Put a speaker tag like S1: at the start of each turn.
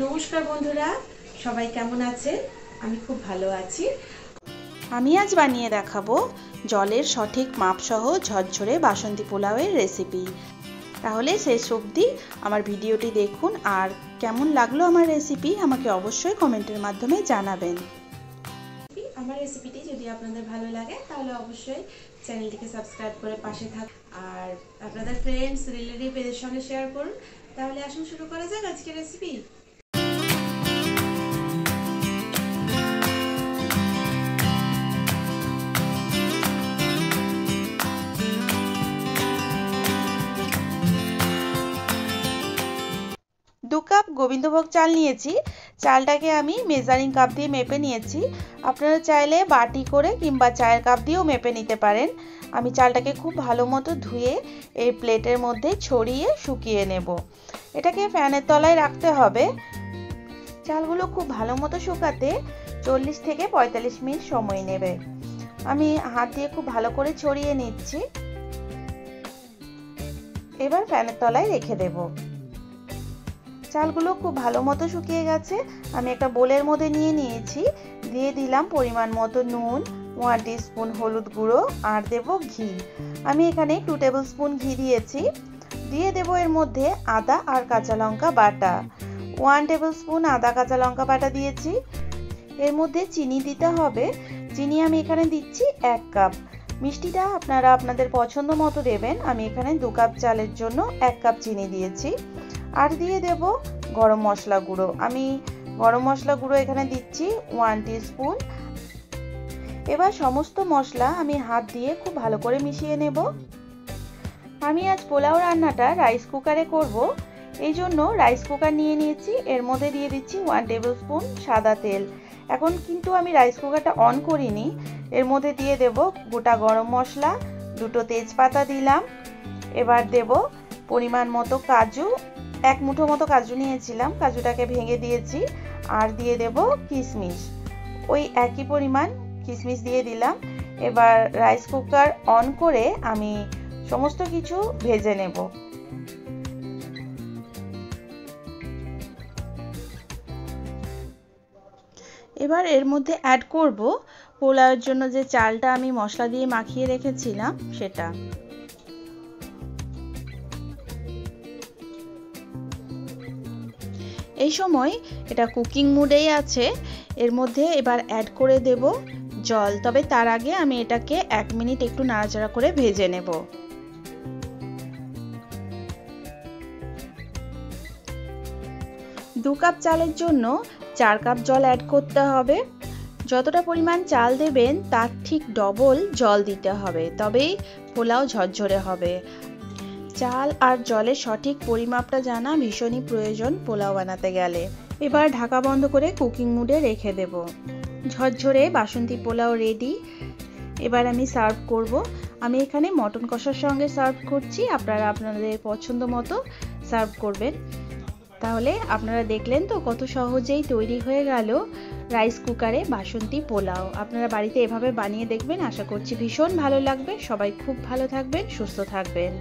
S1: নমস্কার বন্ধুরা, সবাই কেমন আছেন? আমি খুব ভালো আছি।
S2: আমি আজ বানিয়ে দেখাবো জলের সঠিক মাপসহ ঝরঝরে বাসন্তী পোলাওয়ের রেসিপি। তাহলে শেষ অবধি আমার ভিডিওটি দেখুন, আর কেমন লাগলো আমার রেসিপি আমাকে অবশ্যই কমেন্টের মাধ্যমে জানাবেন।
S1: আমার রেসিপিটি যদি আপনাদের ভালো লাগে তাহলে অবশ্যই চ্যানেলটিকে সাবস্ক্রাইব করে পাশে থাকুন, আর আপনাদের ফ্রেন্ডস রিলেটিভ এদের সঙ্গে শেয়ার করুন। তাহলে আসুন শুরু করা যাক আজকের রেসিপি।
S2: 2 কাপ গোবিন্দভোগ চাল নিয়েছি। চালটাকে আমি মেজারিং কাপ দিয়ে মেপে নিয়েছি। আপনারা চাইলে বাটি করে কিংবা চায়ের কাপ দিয়েও মেপে নিতে পারেন। আমি চালটাকে খুব ভালো মতো ধুয়ে এই প্লেটের মধ্যে ছড়িয়ে শুকিয়ে নেব। এটাকে ফ্যানের তলায় রাখতে হবে। চালগুলো খুব ভালো মতো শুকাতে 40 থেকে 45 মিনিট সময় নেবে। আমি হাত দিয়ে খুব ভালো করে ছড়িয়ে নিচ্ছি। এবার ফ্যানের তলায় রেখে দেব। চালগুলো খুব ভালো মতো শুকিয়ে গেছে। আমি একটা বোলের মধ্যে নিয়ে নিয়েছি। দিয়ে দিলাম পরিমাণ মতো নুন, 1 টিস্পুন হলুদ গুঁড়ো, আর দেব ঘি। আমি এখানে 2 টেবিল স্পুন ঘি দিয়েছি। দিয়ে দেব এর মধ্যে আদা আর কাঁচা লঙ্কা বাটা। 1 টেবিল স্পুন আদা কাঁচা লঙ্কা বাটা দিয়েছি। এর মধ্যে চিনি দিতে হবে। চিনি আমি এখানে দিচ্ছি 1 কাপ। মিষ্টিটা আপনারা আপনাদের পছন্দ মতো দেবেন। আমি এখানে 2 কাপ চালের জন্য 1 কাপ চিনি দিয়েছি। আর দিয়ে দেব গরম মশলা গুঁড়ো। আমি গরম মশলা গুঁড়ো এখানে দিচ্ছি 1 টিস্পুন। এবার সমস্ত মশলা আমি হাত দিয়ে খুব ভালো করে মিশিয়ে নেব। আমি আজ পোলাও রান্নাটা রাইস কুকারে করব, এই জন্য রাইস কুকার নিয়ে নিয়েছি। এর মধ্যে দিয়ে দিচ্ছি 1 টেবিল স্পুন সাদা তেল। এখন কিন্তু আমি রাইস কুকারটা অন করিনি। এর মধ্যে দিয়ে দেব গোটা গরম মশলা, 2টো তেজপাতা দিলাম। এবার দেব পরিমাণ মতো কাজু, 1 মুঠো মতো কাজু নিয়েছিলাম, কাজুটাকে ভেঙে দিয়েছি। আর দিয়ে দেব কিশমিশ, ওই একই পরিমাণ কিশমিশ দিয়ে দিলাম। এবার রাইস কুকার অন করে আমি সমস্ত কিছু ভেজে নেব। এবার এর মধ্যে অ্যাড করব পোলাওয়ের জন্য যে চালটা আমি মশলা দিয়ে মাখিয়ে রেখেছিলাম সেটা। এই সময় এটা কুকিং মুডেই আছে। এর মধ্যে এবার অ্যাড করে দেব জল, তবে তার আগে আমি এটাকে 1 মিনিট একটু নাড়াচাড়া করে ভেজে নেব। দু কাপ চালের জন্য 4 কাপ জল অ্যাড করতে হবে। যতটা পরিমাণ চাল দেবেন তার ঠিক ডবল জল দিতে হবে, তবেই পোলাও ঝরঝরে হবে। চাল আর জলের সঠিক পরিমাপটা জানা ভীষণই প্রয়োজন পোলাও বানাতে গেলে। এবার ঢাকা বন্ধ করে কুকিং মুডে রেখে দেব। ঝরঝরে বাসন্তী পোলাও রেডি। এবার আমি সার্ভ করব। আমি এখানে মটন কষার সঙ্গে সার্ভ করছি, আপনারা আপনাদের পছন্দ মতো সার্ভ করবেন। তাহলে আপনারা দেখলেন তো কত সহজেই তৈরি হয়ে গেল রাইস কুকারে বাসন্তী পোলাও। আপনারা বাড়িতে এভাবে বানিয়ে দেখবেন, আশা করছি ভীষণ ভালো লাগবে। সবাই খুব ভালো থাকবেন, সুস্থ থাকবেন।